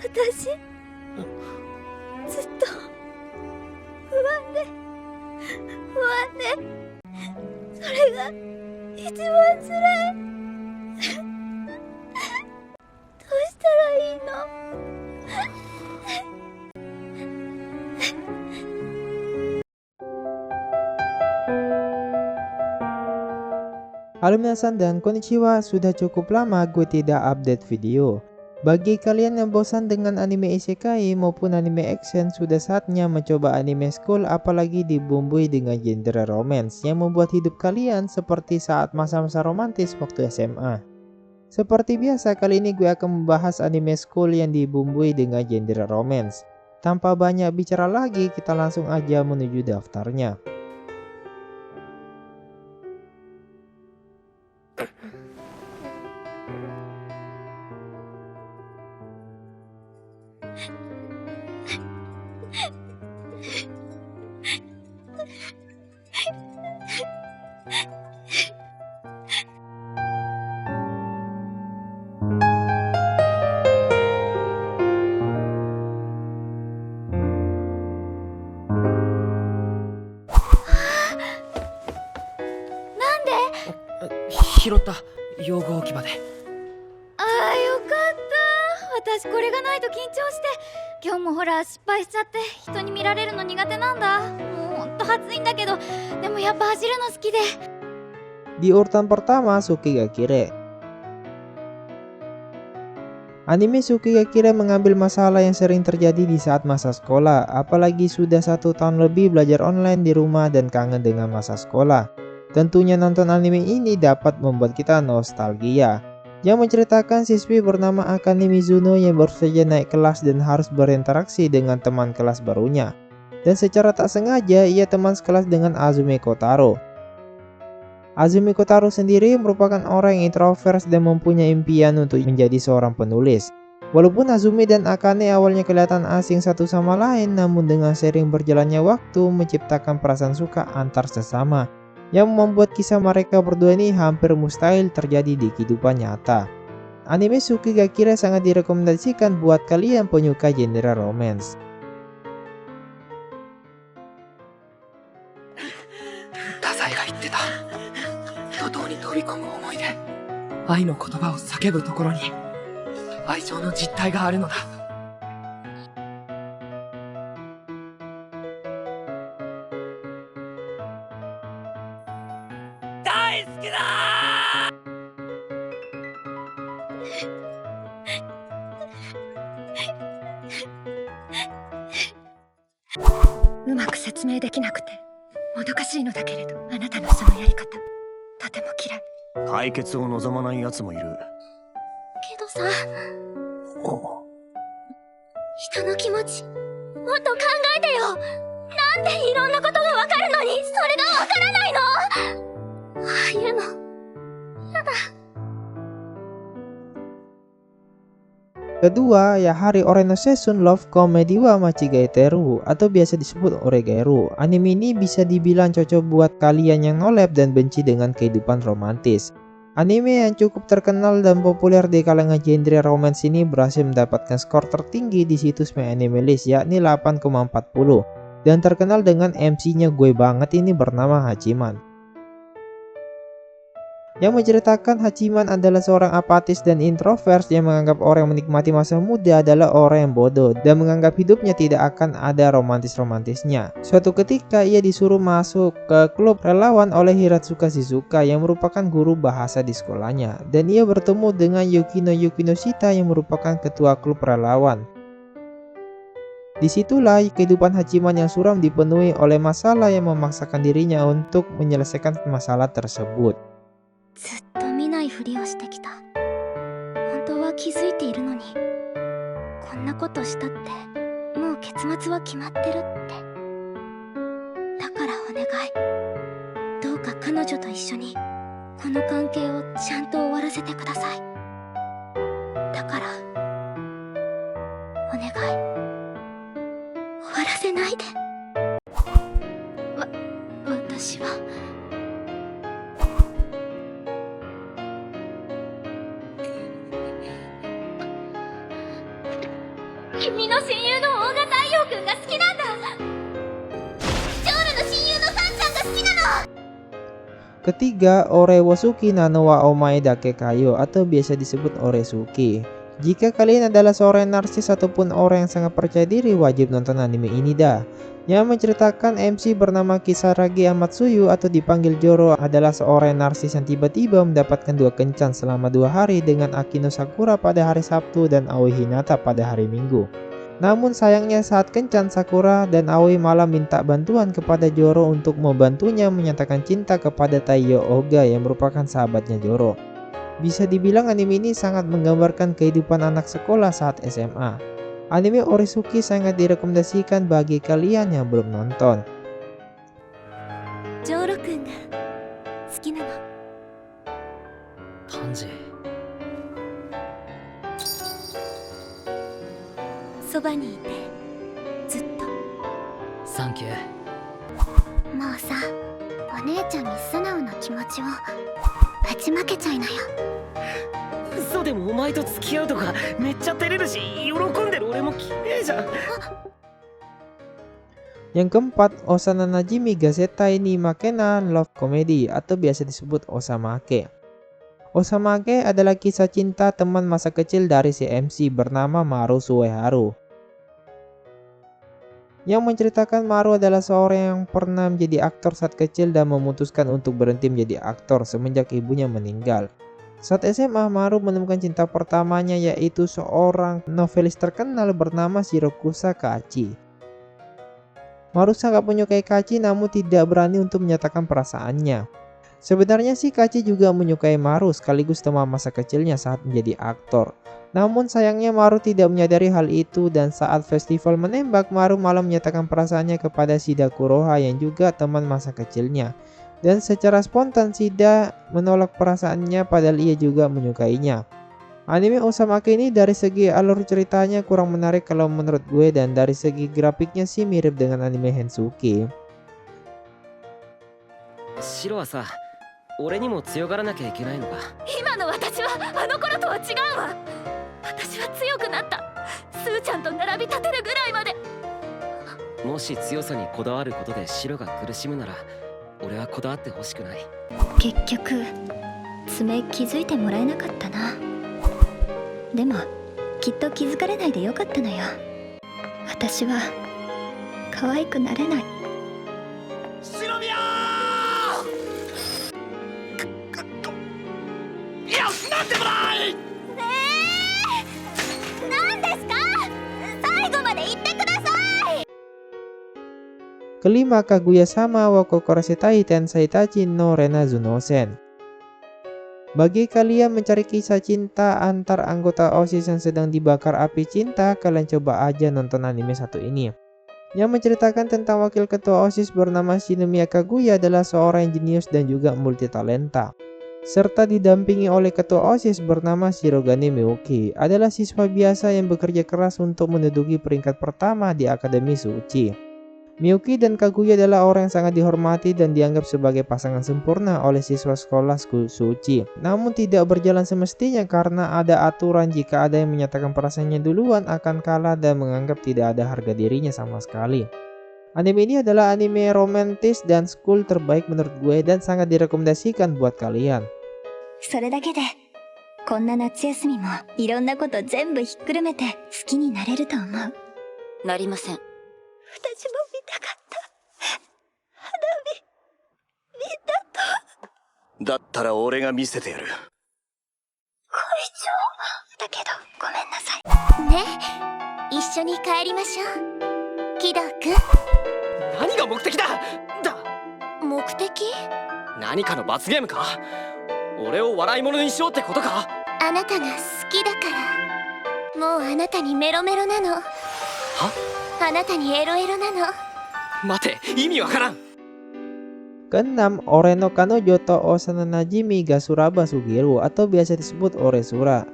私ずっと不安でそれが一番辛い。どうしたらいいの？Halo minasan dan konnichiwa, sudah cukup lama gue tidak update video. Bagi kalian yang bosan dengan anime isekai maupun anime action, sudah saatnya mencoba anime school, apalagi dibumbui dengan genre romance yang membuat hidup kalian seperti saat masa-masa romantis waktu SMA. Seperti biasa, kali ini gue akan membahas anime school yang dibumbui dengan genre romance. Tanpa banyak bicara lagi, kita langsung aja menuju daftarnya.なんで？拾った用具置き場で。ああ、よかった。私これがないと緊張して、今日もほら失敗しちゃって人に見られるの苦手なんだ。もうほんと暑いんだけど、でもやっぱ走るの好きで。Di urutan pertama, Tsukigakure. Anime Tsukigakure mengambil masalah yang sering terjadi di saat masa sekolah, apalagi sudah 1 tahun lebih belajar online di rumah dan kangen dengan masa sekolah. Tentunya nonton anime ini dapat membuat kita nostalgia. Yang menceritakan siswi bernama Akane Mizuno yang baru saja naik kelas dan harus berinteraksi dengan teman kelas barunya. Dan secara tak sengaja ia teman sekelas dengan Azumi Kotaro. Azumi Kotaro sendiri merupakan orang yang introvert dan mempunyai impian untuk menjadi seorang penulis. Walaupun Azumi dan Akane awalnya kelihatan asing satu sama lain, namun dengan sering berjalannya waktu menciptakan perasaan suka antar sesama, yang membuat kisah mereka berdua ini hampir mustahil terjadi di kehidupan nyata. Anime Tsukigakure sangat direkomendasikan buat kalian penyuka genre romance. 太宰が言ってた。怒涛に飛び込む思いで愛の言葉を叫ぶところに愛情の実態があるのだ。大好きだー。うまく説明できなくてもどかしいのだけれど、あなたのそのやり方とても嫌い。解決を望まない奴もいる。けどさ、人の気持ちもっと考えてよ。なんでいろんなことがわかるのにそれがわからないの？ああいうのやだ。 Kedua, Yahari Ore no Seishun Love Comedy wa Machigaiteru atau biasa disebut Oregairu. Anime ini bisa dibilang cocok buat kalian yang nolep dan benci dengan kehidupan romantis. Anime yang cukup terkenal dan populer di kalangan genre romance ini berhasil mendapatkan skor tertinggi di situs MyAnimeList, yakni 8,40, dan terkenal dengan MC-nya gue banget ini bernama Hachiman. Yang menceritakan Hachiman adalah seorang apatis dan introvert yang menganggap orang yang menikmati masa muda adalah orang yang bodoh dan menganggap hidupnya tidak akan ada romantis-romantisnya. Suatu ketika ia disuruh masuk ke klub relawan oleh Hiratsuka Shizuka yang merupakan guru bahasa di sekolahnya, dan ia bertemu dengan Yukino Shita yang merupakan ketua klub relawan. Disitulah kehidupan Hachiman yang suram dipenuhi oleh masalah yang memaksakan dirinya untuk menyelesaikan masalah tersebut. ずっと見ないふりをしてきた。本当は気づいているのに、こんなことしたってもう結末は決まってるって。だからお願い、どうか彼女と一緒にこの関係をちゃんと終わらせてください。だからお願い、終わらせないで。私は君の親友の大賀太陽くんが好きなんだ。ジョールの親友のサンちゃんが好きなの。 Ketiga, Orewosuki Nano wa Omae Dake Kayo atau biasa disebut Oresuki. Jika kalian adalah seorang narsis ataupun orang yang sangat percaya diri, wajib nonton anime ini dah. Yang menceritakan MC bernama Kisaragi Amatsuyu atau dipanggil Joro adalah seorang narsis yang tiba-tiba mendapatkan 2 kencan selama 2 hari dengan Akino Sakura pada hari Sabtu dan Aoi Hinata pada hari Minggu. Namun sayangnya saat kencan, Sakura dan Aoi malah minta bantuan kepada Joro untuk membantunya menyatakan cinta kepada Taiyo Oga yang merupakan sahabatnya Joro. Bisa dibilang anime ini sangat menggambarkan kehidupan anak sekolah saat SMA. Anime Oresuki sangat direkomendasikan bagi kalian yang belum nonton. ジョーロくんが好きなの。パンジー、そばにいてずっと。サンキュー。もうさ、お姉ちゃんに素直な気持ちをぶちまけちゃいなよ。嘘でもお前と付き合うとかめっちゃ照れるし、喜んでる俺も綺麗じゃん。 Yang keempat, Osana Najimi Gasetai ni Makena Love Comedy atau biasa disebut Osamake. Osamake adalah kisah cinta teman masa kecil dari si MC bernama Maru Sueharu. Yang menceritakan Maru adalah seorang yang pernah menjadi aktor saat kecil dan memutuskan untuk berhenti menjadi aktor semenjak ibunya meninggal. Saat SMA, Maru menemukan cinta pertamanya yaitu seorang novelis terkenal bernama Shirokusa Kachi. Maru sangat menyukai Kachi namun tidak berani untuk menyatakan perasaannya. Sebenarnya sih Kachi juga menyukai Maru sekaligus teman masa kecilnya saat menjadi aktor. Namun sayangnya Maru tidak menyadari hal itu dan saat festival menembak, Maru malah menyatakan perasaannya kepada Shida Kuroha yang juga teman masa kecilnya. Dan secara spontan Shida menolak perasaannya padahal ia juga menyukainya. Anime Osamake ini dari segi alur ceritanya kurang menarik kalau menurut gue, dan dari segi grafiknya sih mirip dengan anime Hensuki. シロはさ、俺にも強がらなきゃいけないのか。今の私はあの頃とは違うわ。私は強くなった。スーちゃんと並び立てるぐらいまで。もし強さにこだわることでシロが苦しむなら、俺はこだわってほしくない。結局爪気づいてもらえなかったな。でもきっと気づかれないでよかったのよ。私は可愛くなれない。シロミヤー！養ってもらい！何ですか？最後まで言ってください。 Kelima, Kaguya-sama wa Kokorosetai Tensei Tachi no Renazuno-sen. Bagi kalian mencari kisah cinta antar anggota OSIS yang sedang dibakar api cinta, kalian coba aja nonton anime satu ini. Yang menceritakan tentang wakil ketua OSIS bernama Shinomiya Kaguya adalah seorang yang jenius dan juga multitalenta. Serta didampingi oleh ketua OSIS bernama Shirogane Miyuki, adalah siswa biasa yang bekerja keras untuk menduduki peringkat pertama di Akademi Suci. Miyuki dan Kaguya adalah orang yang sangat dihormati dan dianggap sebagai pasangan sempurna oleh siswa sekolah Suci. Namun tidak berjalan semestinya karena ada aturan jika ada yang menyatakan perasaannya duluan akan kalah dan menganggap tidak ada harga dirinya sama sekali. Anime ini adalah anime romantis dan school terbaik menurut gue dan sangat direkomendasikan buat kalian. それだけでこんな夏休みもいろんなこと全部ひっくるめて好きになれると思う。なりません。私も見たかった。花火見たと。だったら俺が見せてやる。会長だけどごめんなさい。ね、一緒に帰りましょう。キドく何が目的だ！ん、目的？何かの罰ゲームか？俺を笑い物にしようってことか？あなたが好きだから。もうあなたにメロメロなの。は？あなたにエロエロなの。待て、意味わからん。Keenam, Ore no Kanojo to Osana Najimi ga Suraba Sugiru atau biasa disebut Oresura.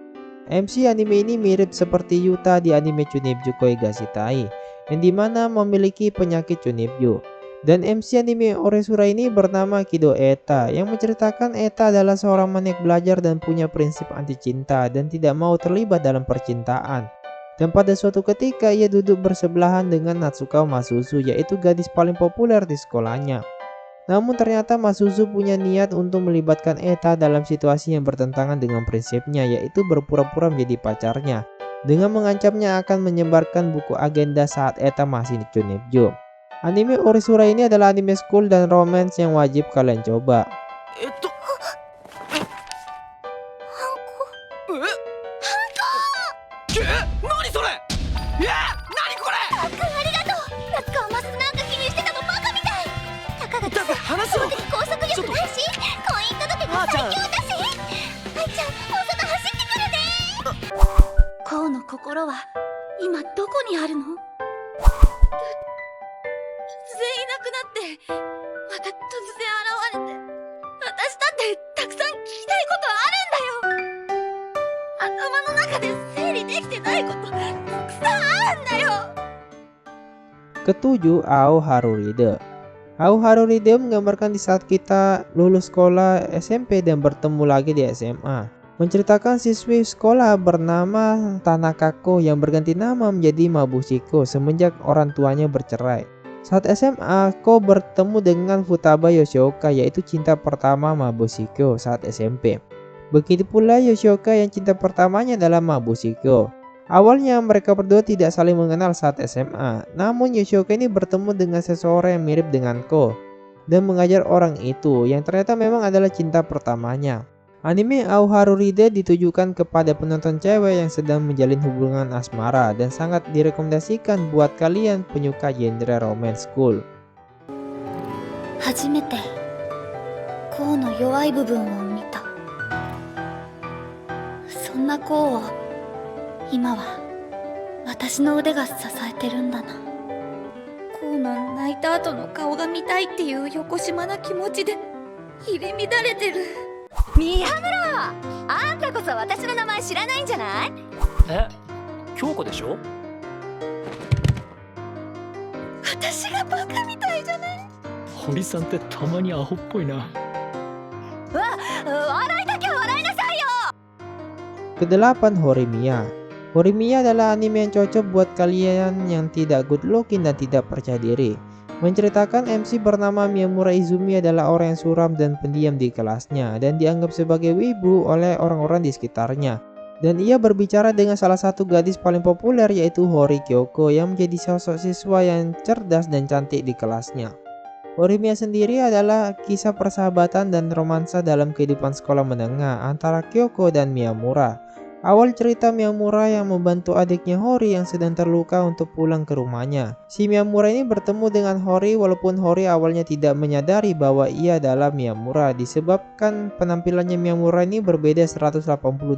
MC anime ini mirip seperti Yuta di anime Chunibyo Koi ga Shitai, yang dimana memiliki penyakit Chunibyo. Dan MC anime Oresura ini bernama Kido Eta, yang menceritakan Eta adalah seorang maniak belajar dan punya prinsip anti cinta dan tidak mau terlibat dalam percintaan. Dan pada suatu ketika ia duduk bersebelahan dengan Natsuko Masuzu, yaitu gadis paling populer di sekolahnya. Namun ternyata Masuzu punya niat untuk melibatkan Eta dalam situasi yang bertentangan dengan prinsipnya, yaitu berpura-pura menjadi pacarnya, dengan mengancamnya akan menyebarkan buku agenda saat Eta masih di Chunibyo. Anime Orisura ini adalah anime school dan romance yang wajib kalian coba. 何それ何これありがとう。夏川マスなんか気にしてたのバカみたい。たかがだって話を的に拘束力ないし、婚姻届も最強だし。愛ちゃん、お外走ってくるね。コウの心は今どこにあるの？突然いなくなって、また突然現れて、私だってたくさん聞きたいことあるんだよ。頭の中で整理できてないことたくさんあるんだよ。 Ketujuh, Ao Haruride. Ao Haruride menggambarkan di saat kita lulus sekolah SMP dan bertemu lagi di SMA. Menceritakan siswi sekolah bernama Tanakako yang berganti nama menjadi Mabushiko semenjak orang tuanya bercerai. Saat SMA, Ko bertemu dengan Futaba Yoshioka, yaitu cinta pertama Mabushiko saat SMP. Begitu pula Yoshioka yang cinta pertamanya adalah Mabushiko. Awalnya mereka berdua tidak saling mengenal saat SMA, namun Yoshioka ini bertemu dengan seseorang yang mirip dengan Ko dan mengajar orang itu yang ternyata memang adalah cinta pertamanya. Anime Ao Haruride ditujukan kepada penonton cewek yang sedang menjalin hubungan asmara dan sangat direkomendasikan buat kalian penyuka genre romance school. 初めてコウの弱い部分を見た。そんなコウを今は私の腕が支えてるんだな。コウの泣いた後の顔が見たいっていう横島な気持ちで入り乱れてる。宮村、あんたこそ私の名前知らないんじゃない？え、京子でしょ？私がバカみたいじゃない？堀さんってたまにアホっぽいな。笑いだけは笑いなさいよ。 Kedelapan, Horimiya. Horimiya adalah anime yang cocok buat kalian yang tidak good looking dan tidak percaya diri. Menceritakan MC bernama Miyamura Izumi adalah orang yang suram dan pendiam di kelasnya dan dianggap sebagai wibu oleh orang-orang di sekitarnya. Dan ia berbicara dengan salah satu gadis paling populer yaitu Hori Kyoko yang menjadi sosok siswa yang cerdas dan cantik di kelasnya. Horimiya sendiri adalah kisah persahabatan dan romansa dalam kehidupan sekolah menengah antara Kyoko dan Miyamura. Awal cerita Miyamura yang membantu adiknya Hori yang sedang terluka untuk pulang ke rumahnya. Si Miyamura ini bertemu dengan Hori walaupun Hori awalnya tidak menyadari bahwa ia adalah Miyamura disebabkan penampilannya Miyamura ini berbeda 180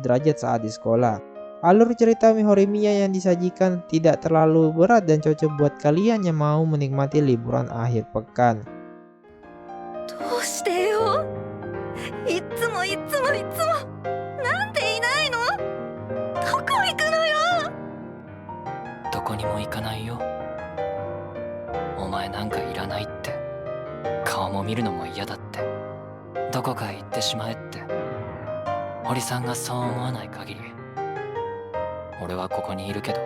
derajat saat di sekolah. Alur cerita Horimiya yang disajikan tidak terlalu berat dan cocok buat kalian yang mau menikmati liburan akhir pekan. どうしてよ。いつもなんでいないの？どこ行くのよ。どこにも行かないよ。お前なんかいらないって。顔も見るのも嫌だって。どこかへ行ってしまえって。堀さんがそう思わない限り、俺はここにいるけど。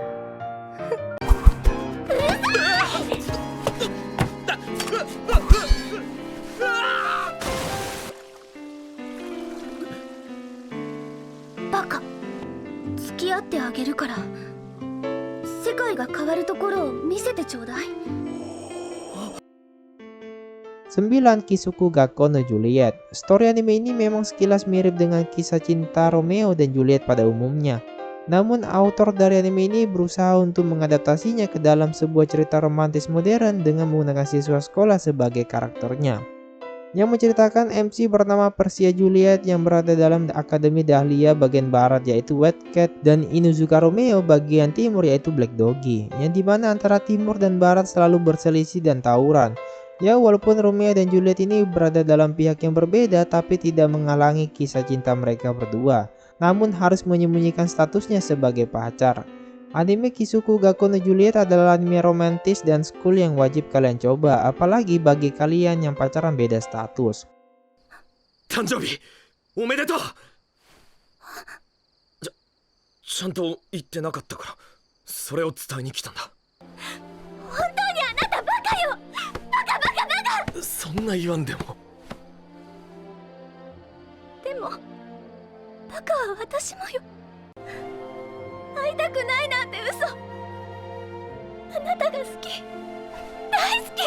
バカ。付き合ってあげるから世界が変わるところを見せてちょうだい。 9. Kisuku Gakko no Juliet. Story anime ini memang sekilas mirip dengan kisah cinta Romeo dan Juliet pada umumnya. Namun autor dari anime ini berusaha untuk mengadaptasinya ke dalam sebuah cerita romantis modern dengan menggunakan siswa sekolah sebagai karakternya. Yang menceritakan MC bernama Persia Juliet yang berada dalam Akademi Dahlia bagian barat yaitu White Cat dan Inuzuka Romeo bagian timur yaitu Black Doggy, yang dimana antara timur dan barat selalu berselisih dan tawuran. Ya, walaupun Romeo dan Juliet ini berada dalam pihak yang berbeda tapi tidak menghalangi kisah cinta mereka berdua, namun harus menyembunyikan statusnya sebagai pacar. Anime Kisuku Gakko no Juliet adalah anime romantis dan school yang wajib kalian coba, apalagi bagi kalian yang pacaran beda status. 誕生日おめでとう。ちゃんと言ってなかったからそれを伝えに来たんだ。本当にあなたバカよ。バカ。そんな言わんでも。でもバカは私もよ。会いたくないなんて嘘。あなたが好き、大好き。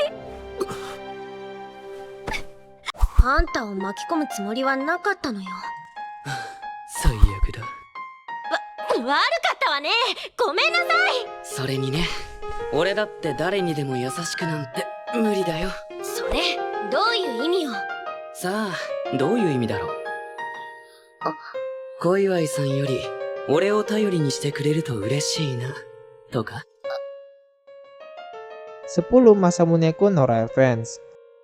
あんたを巻き込むつもりはなかったのよ。最悪だ。悪かったわね。ごめんなさい。それにね、俺だって誰にでも優しくなんて無理だよ。それどういう意味よ。さあ、どういう意味だろう。小祝さんより俺を頼りにしてくれると嬉しいなとか。 10 Masamune no Revenge.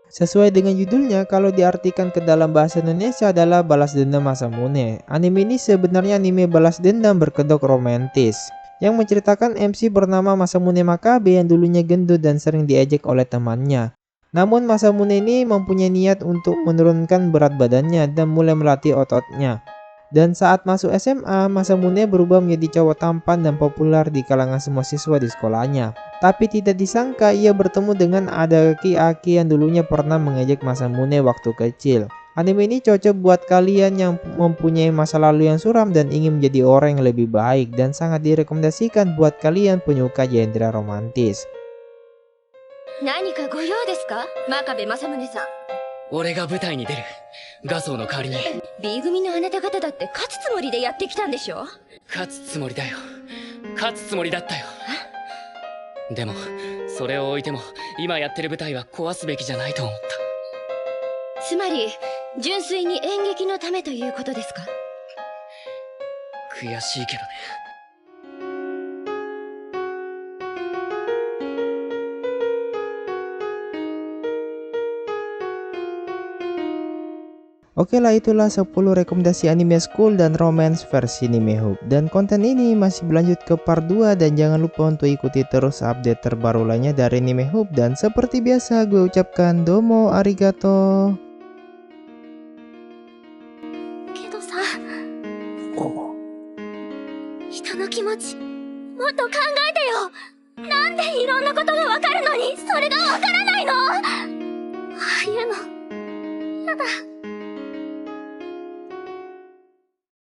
Sesuai dengan judulnya, kalau diartikan ke dalam bahasa Indonesia adalah balas dendam Masamune. Anime ini sebenarnya anime balas dendam berkedok romantis yang menceritakan MC bernama Masamune Makabe yang dulunya gendut dan sering diejek oleh temannya. Namun Masamune ini mempunyai niat untuk menurunkan berat badannya dan mulai melatih ototnya. Dan saat masuk SMA, Masamune berubah menjadi cowok tampan dan populer di kalangan semua siswa di sekolahnya. Tapi tidak disangka ia bertemu dengan Aki yang dulunya pernah mengejek Masamune waktu kecil. Anime ini cocok buat kalian yang mempunyai masa lalu yang suram dan ingin menjadi orang yang lebih baik, dan sangat direkomendasikan buat kalian penyuka genre romantis. 何かご用ですか、真壁正宗さん。俺が舞台に出る。ガソーの代わりに。 B 組のあなた方だって勝つつもりでやってきたんでしょ。勝つつもりだよ。勝つつもりだったよ。でもそれを置いても今やってる舞台は壊すべきじゃないと思った。つまり純粋に演劇のためということですか。悔しいけどね。Oke lah, itulah 10 rekomendasi anime school dan romance versi Anime Hub. Dan konten ini masih berlanjut ke part 2, dan jangan lupa untuk ikuti terus update terbaru lainnya dari Anime Hub. Dan seperti biasa gue ucapkan domo arigato. けどさ、人の気持ちもっと考えてよ。なんでいろんなことがわかるのにそれがわからないの。ああいうのやだ。